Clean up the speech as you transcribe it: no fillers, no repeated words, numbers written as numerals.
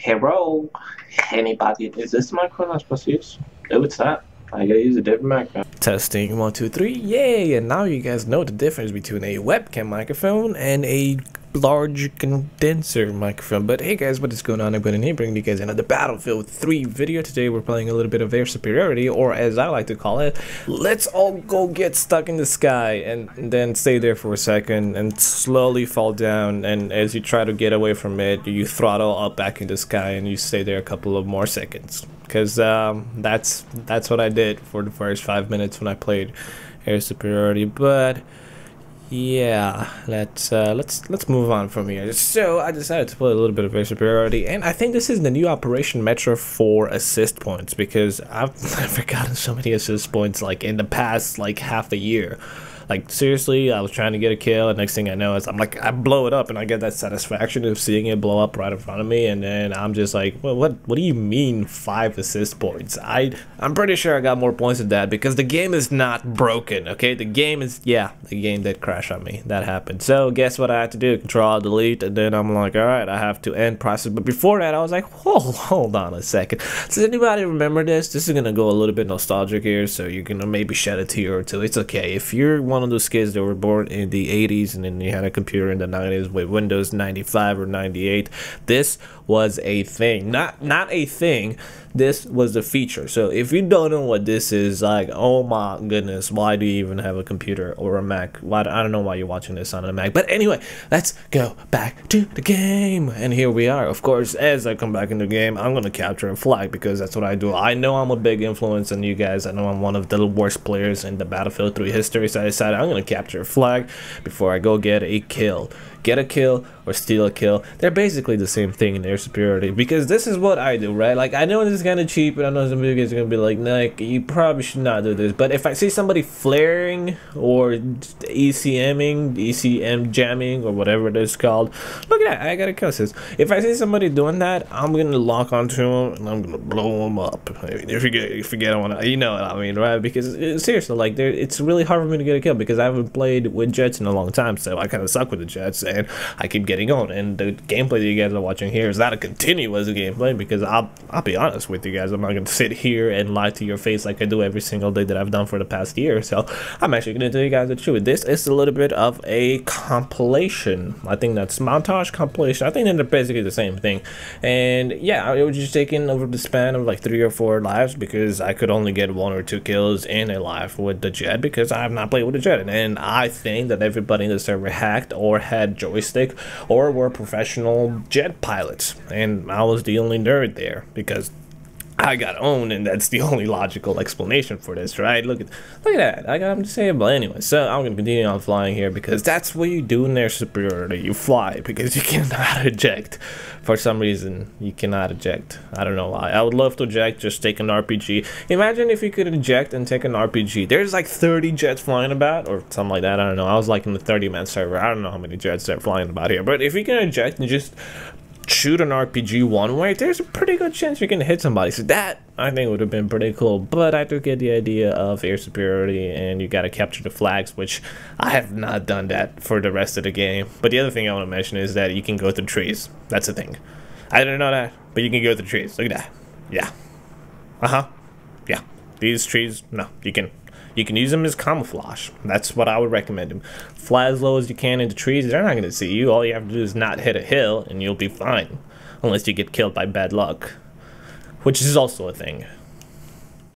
Hello, anybody? Is this the microphone I'm supposed to use? Oh, it's not. I gotta use a different microphone. Testing 1, 2, 3. Yay! And now you guys know the difference between a webcam microphone and a large condenser microphone. But hey guys, what is going on? I'm going to bring you guys another Battlefield 3 video. Today we're playing a little bit of air superiority, or as I like to call it, let's all go get stuck in the sky and then stay there for a second and slowly fall down. And as you try to get away from it, you throttle up back in the sky and you stay there a couple of more seconds. Because that's what I did for the first 5 minutes when I played air superiority. But yeah, let's move on from here. So I decided to play a little bit of air superiority, and I think this is the new operation metric for assist points, because I've never gotten so many assist points like in the past like half a year. Like seriously, I was trying to get a kill, and next thing I know is I blow it up, and I get that satisfaction of seeing it blow up right in front of me, and then I'm just like, well, what do you mean 5 assist points? I'm pretty sure I got more points than that, because the game is not broken, okay? The game is, yeah, the game did crash on me. That happened. So guess what I had to do? Control Delete, and then I'm like, all right, I have to end process. But before that, I was like, hold on a second. Does anybody remember this? This is gonna go a little bit nostalgic here, so you're gonna maybe shed a tear or two. It's okay if you're one of those kids that were born in the 80s and then you had a computer in the 90s with Windows 95 or 98. This was a thing. Not a thing. This was a feature. So if you don't know what this is, like, oh my goodness, why do you even have a computer or a Mac? Why, I don't know why you're watching this on a Mac. But anyway, let's go back to the game. And here we are. Of course, as I come back in the game, I'm going to capture a flag, because that's what I do. I know I'm a big influence on you guys. I know I'm one of the worst players in the Battlefield 3 history. So I decided I'm going to capture a flag before I go get a kill. Get a kill or steal a kill. They're basically the same thing in air superiority, because this is what I do, right? Like, I know this is kind of cheap, and I know some of you guys are gonna be like, Nick, you probably should not do this. But if I see somebody flaring or ECM jamming or whatever it is called, look at that, I got a kill assist. If I see somebody doing that, I'm gonna lock onto them and I'm gonna blow them up. If you forget, I wanna, you know what I mean, right? Because seriously, like, it's really hard for me to get a kill, because I haven't played with jets in a long time, so I kind of suck with the jets. And I keep getting on, and the gameplay that you guys are watching here is not a continuous gameplay, because I'll be honest with you guys, I'm not going to sit here and lie to your face like I do every single day that I've done for the past year. So I'm actually going to tell you guys the truth. This is a little bit of a compilation. I think that's montage compilation. I think they're basically the same thing. And yeah, it was just taking over the span of like 3 or 4 lives, because I could only get 1 or 2 kills in a life with the jet, because I have not played with the jet. And I think that everybody in the server hacked or had joystick or were professional jet pilots, and I was the only nerd there because I got owned, and that's the only logical explanation for this, right? Look at that. I got him disabled anyway. So I'm gonna continue on flying here, because that's what you do in their superiority. You fly, because you cannot eject. For some reason, you cannot eject. I don't know why. I would love to eject, just take an RPG. Imagine if you could eject and take an RPG. There's like 30 jets flying about, or something like that. I don't know. I was like in the 30-man server. I don't know how many jets they're flying about here. But if you can eject and just shoot an RPG one way, there's a pretty good chance you're gonna hit somebody. So that, I think, would have been pretty cool. But I do get the idea of air superiority, and you gotta capture the flags, which I have not done that for the rest of the game. But the other thing I want to mention is that you can go through trees. That's the thing. I didn't know that, but you can go through trees. Look at that. Yeah. Yeah. These trees, no, you can use them as camouflage. That's what I would recommend them. Fly as low as you can into trees. They're not going to see you. All you have to do is not hit a hill, and you'll be fine. Unless you get killed by bad luck, which is also a thing.